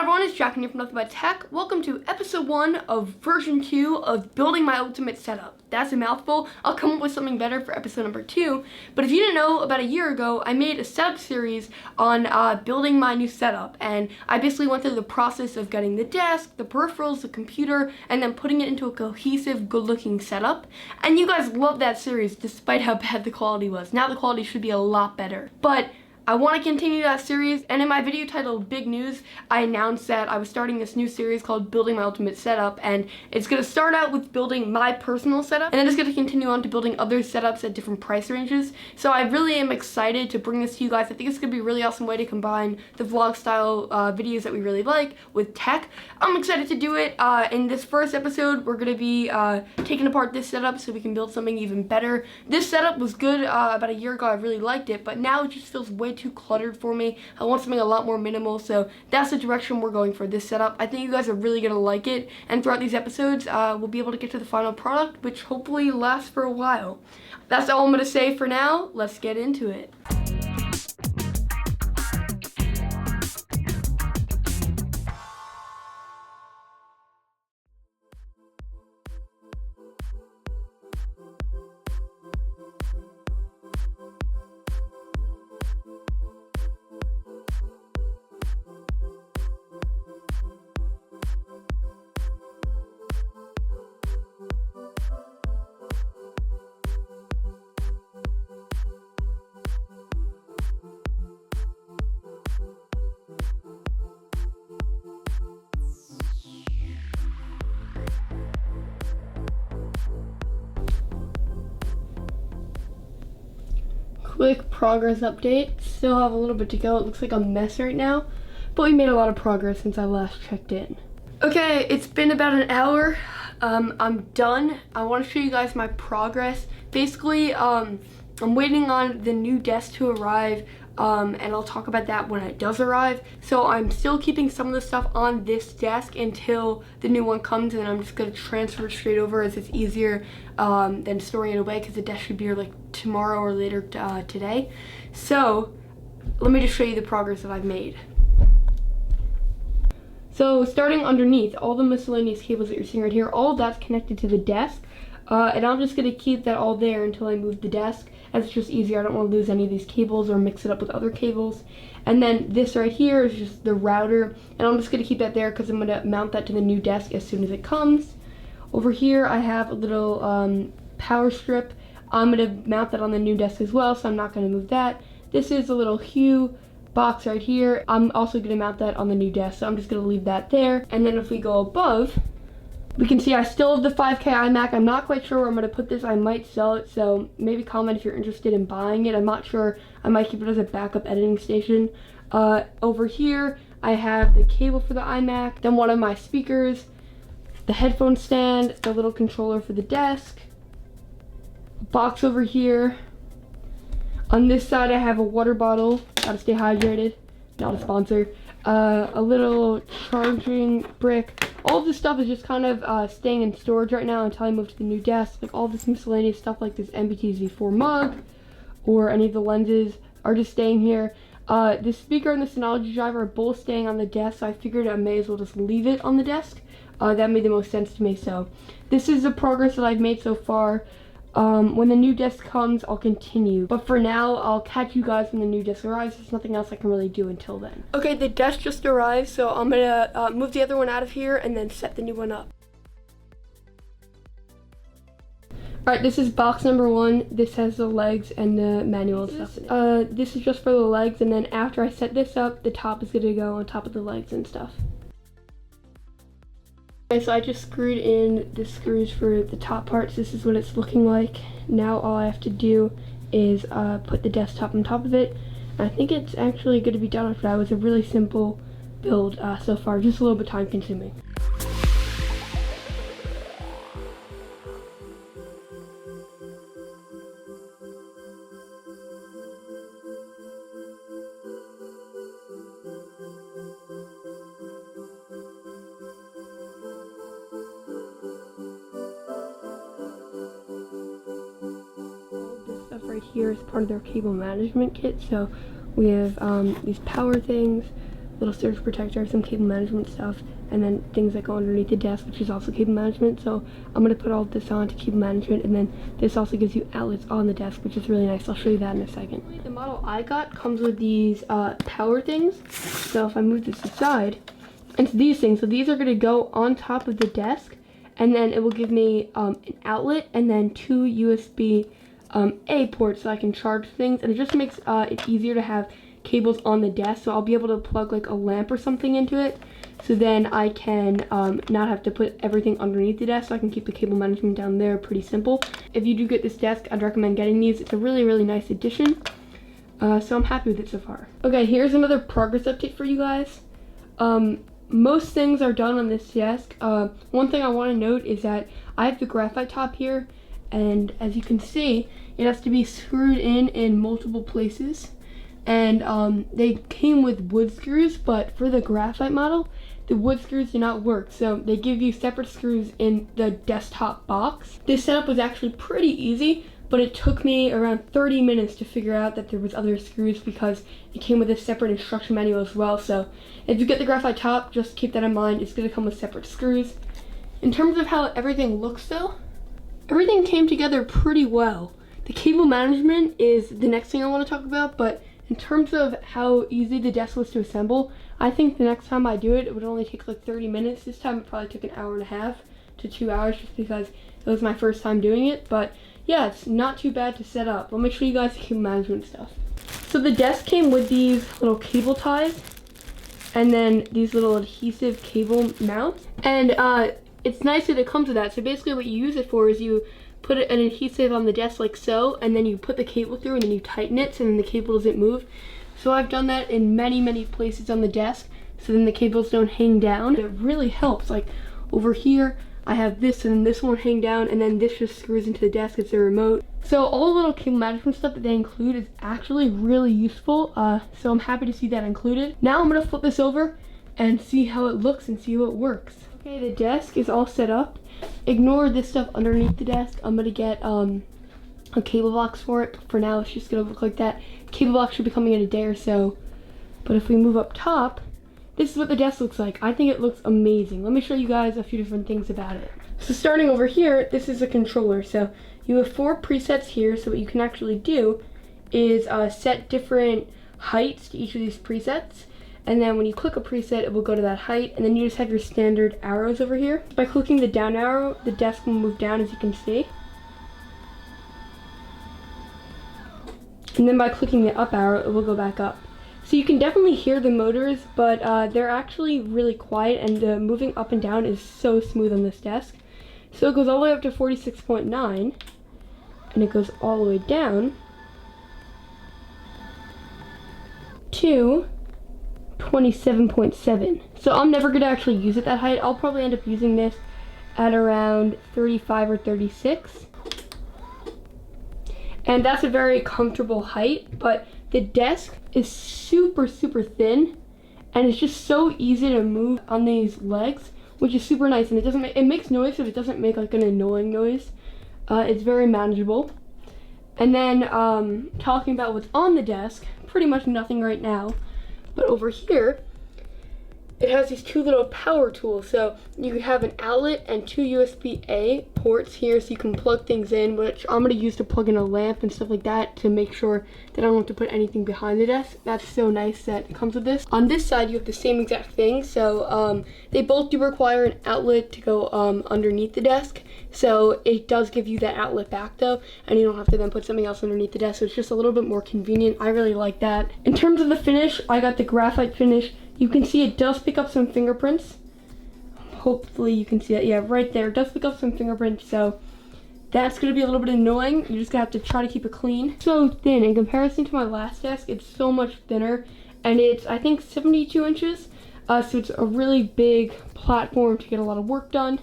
everyone, it's Jack and you're from Nothing But Tech. Welcome to episode 1 of version 2 of building my ultimate setup. That's a mouthful. I'll come up with something better for episode number 2. But if you didn't know, about a year ago, I made a setup series on building my new setup. And I basically went through the process of getting the desk, the peripherals, the computer, and then putting it into a cohesive, good-looking setup. And you guys loved that series despite how bad the quality was. Now the quality should be a lot better. But I want to continue that series, and in my video titled Big News, I announced that I was starting this new series called Building My Ultimate Setup, and it's going to start out with building my personal setup, and then it's going to continue on to building other setups at different price ranges. So I really am excited to bring this to you guys. I think it's going to be a really awesome way to combine the vlog style videos that we really like with tech. I'm excited to do it. In this first episode, we're going to be taking apart this setup so we can build something even better. This setup was good about a year ago. I really liked it, but now it just feels way too cluttered for me. I want something a lot more minimal, so that's the direction we're going for this setup. I think you guys are really gonna like it, and throughout these episodes we'll be able to get to the final product, which hopefully lasts for a while. That's all I'm gonna say for now. Let's get into it. Quick progress update. Still have a little bit to go. It looks like a mess right now, but we made a lot of progress since I last checked in. Okay, it's been about an hour. I'm done. I want to show you guys my progress. Basically, I'm waiting on the new desk to arrive, and I'll talk about that when it does arrive. So I'm still keeping some of the stuff on this desk until the new one comes, and I'm just going to transfer it straight over as it's easier than storing it away, because the desk should be here like tomorrow or later today. So let me just show you the progress that I've made. So starting underneath, all the miscellaneous cables that you're seeing right here, all of that's connected to the desk. And I'm just going to keep that all there until I move the desk, as it's just easier. I don't want to lose any of these cables or mix it up with other cables. And then this right here is just the router, and I'm just going to keep that there because I'm going to mount that to the new desk as soon as it comes. Over here I have a little power strip. I'm going to mount that on the new desk as well, so I'm not going to move that. This is a little Hue box right here. I'm also going to mount that on the new desk, so I'm just going to leave that there. And then if we go above, we can see I still have the 5K iMac. I'm not quite sure where I'm going to put this. I might sell it, so maybe comment if you're interested in buying it. I'm not sure. I might keep it as a backup editing station. Over here, I have the cable for the iMac, then one of my speakers, the headphone stand, the little controller for the desk, a box over here. On this side, I have a water bottle. Gotta stay hydrated. Not a sponsor. A little charging brick. All of this stuff is just kind of staying in storage right now until I move to the new desk. Like all this miscellaneous stuff like this MBTZ4 mug or any of the lenses are just staying here. The speaker and the Synology driver are both staying on the desk, so I figured I may as well just leave it on the desk. That made the most sense to me. So this is the progress that I've made so far. When the new desk comes, I'll continue. But for now, I'll catch you guys when the new desk arrives. There's nothing else I can really do until then. Okay, the desk just arrived, so I'm gonna move the other one out of here and then set the new one up. Alright, this is box number 1. This has the legs and the manual and stuff. This is just for the legs, and then after I set this up, the top is gonna go on top of the legs and stuff. Okay, so I just screwed in the screws for the top parts. This is what it's looking like. Now all I have to do is put the desktop on top of it. And I think it's actually going to be done after that. It was a really simple build so far, just a little bit time consuming. Right here is part of their cable management kit. So we have these power things, little surge protector, some cable management stuff, and then things that go underneath the desk, which is also cable management. So I'm going to put all of this on to cable management, and then this also gives you outlets on the desk, which is really nice. I'll show you that in a second. The model I got comes with these power things. So if I move this aside, and it's these things. So these are going to go on top of the desk, and then it will give me an outlet and then 2 USB A ports so I can charge things, and it just makes it easier to have cables on the desk. So I'll be able to plug like a lamp or something into it, so then I can not have to put everything underneath the desk, so I can keep the cable management down there. Pretty simple. If you do get this desk, I'd recommend getting these. It's a really nice addition, so I'm happy with it so far. Okay, here's another progress update for you guys. Most things are done on this desk. One thing I want to note is that I have the graphite top here, and as you can see, it has to be screwed in multiple places, and they came with wood screws, but for the graphite model, the wood screws do not work, so they give you separate screws in the desktop box. This setup was actually pretty easy, but it took me around 30 minutes to figure out that there was other screws because it came with a separate instruction manual as well. So if you get the graphite top, just keep that in mind. It's going to come with separate screws. In terms of how everything looks though, everything came together pretty well. The cable management is the next thing I want to talk about, but in terms of how easy the desk was to assemble, I think the next time I do it, it would only take like 30 minutes. This time it probably took an hour and a half to 2 hours just because it was my first time doing it. But yeah, it's not too bad to set up. Let me show you guys the cable management stuff. So the desk came with these little cable ties, and then these little adhesive cable mounts. And it's nice that it comes with that. So basically what you use it for is you put an adhesive on the desk like so, and then you put the cable through and then you tighten it so then the cable doesn't move. So I've done that in many places on the desk, so then the cables don't hang down. It really helps. Like over here, I have this and then this won't hang down, and then this just screws into the desk. It's a remote. So all the little cable management stuff that they include is actually really useful. So I'm happy to see that included. Now I'm gonna flip this over and see how it looks and see how it works. Okay, the desk is all set up. Ignore this stuff underneath the desk. I'm gonna get a cable box for it. For now, it's just gonna look like that. Cable box should be coming in a day or so. But if we move up top, this is what the desk looks like. I think it looks amazing. Let me show you guys a few different things about it. So starting over here, this is a controller. So you have 4 presets here. So what you can actually do is set different heights to each of these presets. And then when you click a preset, it will go to that height. And then you just have your standard arrows over here. By clicking the down arrow, the desk will move down, as you can see. And then by clicking the up arrow, it will go back up. So you can definitely hear the motors, but they're actually really quiet, and the moving up and down is so smooth on this desk. So it goes all the way up to 46.9, and it goes all the way down to 27.7. So I'm never gonna actually use it that height. I'll probably end up using this at around 35 or 36. And that's a very comfortable height, but the desk is super thin, and it's just so easy to move on these legs, which is super nice. And it makes noise, but it doesn't make like an annoying noise. It's very manageable. And then talking about what's on the desk, pretty much nothing right now. But over here, it has these 2 little power tools. So you have an outlet and 2 USB-A ports here, so you can plug things in, which I'm gonna use to plug in a lamp and stuff like that to make sure that I don't have to put anything behind the desk. That's so nice that it comes with this. On this side, you have the same exact thing. So they both do require an outlet to go underneath the desk. So it does give you that outlet back though, and you don't have to then put something else underneath the desk. So it's just a little bit more convenient. I really like that. In terms of the finish, I got the graphite finish. You can see it does pick up some fingerprints. Hopefully you can see that. Yeah, right there. It does pick up some fingerprints, so that's going to be a little bit annoying. You're just going to have to try to keep it clean. So thin. In comparison to my last desk, it's so much thinner. And it's, I think, 72 inches. So it's a really big platform to get a lot of work done.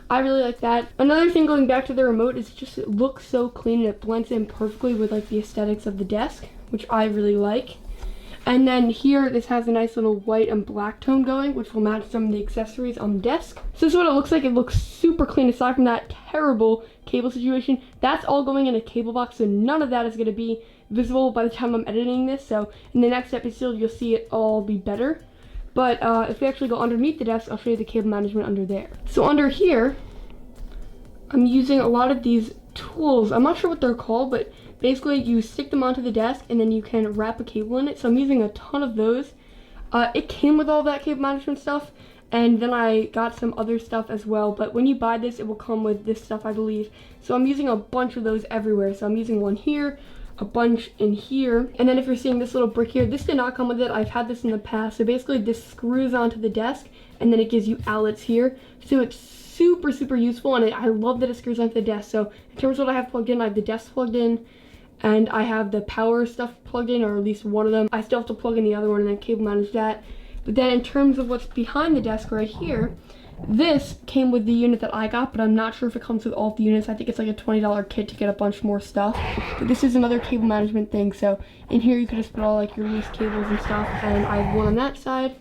I really like that. Another thing going back to the remote is just it looks so clean and it blends in perfectly with like the aesthetics of the desk, which I really like. And then here, this has a nice little white and black tone going, which will match some of the accessories on the desk. So this is what it looks like. It looks super clean aside from that terrible cable situation. That's all going in a cable box, so none of that is going to be visible by the time I'm editing this. So in the next episode, you'll see it all be better. But if we actually go underneath the desk, I'll show you the cable management under there. So under here, I'm using a lot of these tools. I'm not sure what they're called, but basically you stick them onto the desk and then you can wrap a cable in it. So I'm using a ton of those. It came with all that cable management stuff, and then I got some other stuff as well. But when you buy this, it will come with this stuff, I believe. So I'm using a bunch of those everywhere. So I'm using one here, a bunch in here, and then if you're seeing this little brick here, this did not come with it. I've had this in the past. So basically this screws onto the desk and then it gives you outlets here, so it's super useful, and I love that it screws onto the desk. So in terms of what I have plugged in, I have the desk plugged in and I have the power stuff plugged in, or at least one of them. I still have to plug in the other one and then cable manage that. But then in terms of what's behind the desk right here, this came with the unit that I got, but I'm not sure if it comes with all of the units. I think it's like a $20 kit to get a bunch more stuff. But this is another cable management thing. So in here you can just put all like your loose cables and stuff. And I have one on that side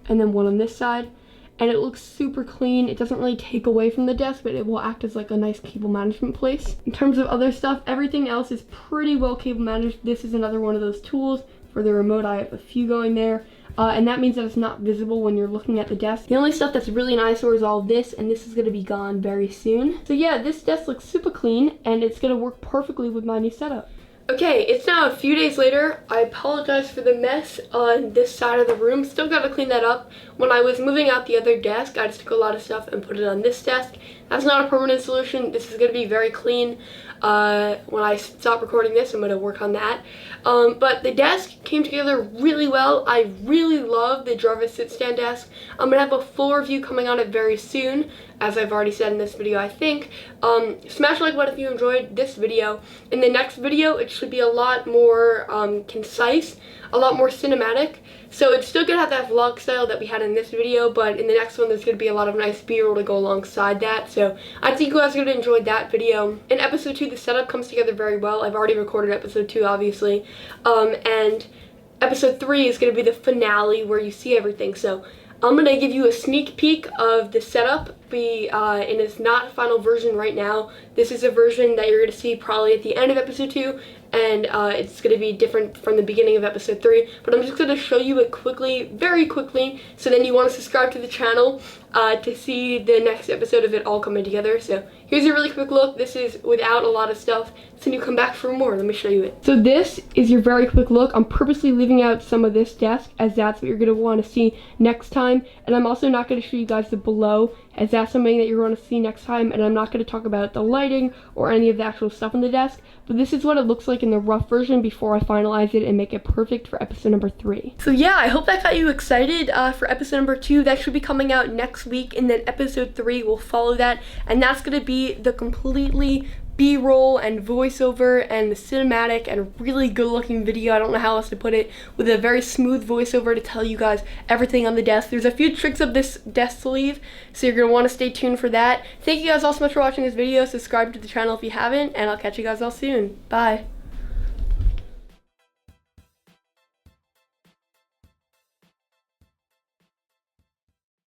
and then one on this side. And it looks super clean. It doesn't really take away from the desk, but it will act as like a nice cable management place. In terms of other stuff, everything else is pretty well cable managed. This is another one of those tools for the remote. I have a few going there. And that means that it's not visible when you're looking at the desk. The only stuff that's really an eyesore is all this, and this is gonna be gone very soon. So yeah, this desk looks super clean, and it's gonna work perfectly with my new setup. Okay, it's now a few days later. I apologize for the mess on this side of the room. Still gotta clean that up. When I was moving out the other desk, I just took a lot of stuff and put it on this desk. That's not a permanent solution. This is gonna be very clean. When I stop recording this, I'm gonna work on that. But the desk came together really well. I really love the Jarvis sit stand desk. I'm gonna have a full review coming on it very soon, as I've already said in this video, I think. Smash a like button if you enjoyed this video. In the next video, it should be a lot more concise, a lot more cinematic. So it's still gonna have that vlog style that we had in this video, but in the next one, there's gonna be a lot of nice B-roll to go alongside that. So I think you guys are gonna enjoy that video. In episode 2, the setup comes together very well. I've already recorded episode 2, obviously. And episode 3 is gonna be the finale where you see everything. So I'm gonna give you a sneak peek of the setup. And it's not a final version right now. This is a version that you're gonna see probably at the end of episode 2, and it's gonna be different from the beginning of episode 3. But I'm just gonna show you it quickly, very quickly, so then you want to subscribe to the channel to see the next episode of it all coming together. So here's a really quick look. This is without a lot of stuff. So you come back for more. Let me show you it. So this is your very quick look. I'm purposely leaving out some of this desk, as that's what you're gonna want to see next time. And I'm also not gonna show you guys the below, as that's something that you're going to see next time, and I'm not going to talk about the lighting or any of the actual stuff on the desk, but this is what it looks like in the rough version before I finalize it and make it perfect for episode number 3. So yeah, I hope that got you excited for episode number 2. That should be coming out next week, and then episode 3 will follow that, and that's going to be the completely B-roll and voiceover and the cinematic and really good looking video. I don't know how else to put it, with a very smooth voiceover to tell you guys everything on the desk. There's a few tricks of this desk sleeve, so you're going to want to stay tuned for that. Thank you guys all so much for watching this video. Subscribe to the channel if you haven't, and I'll catch you guys all soon. Bye.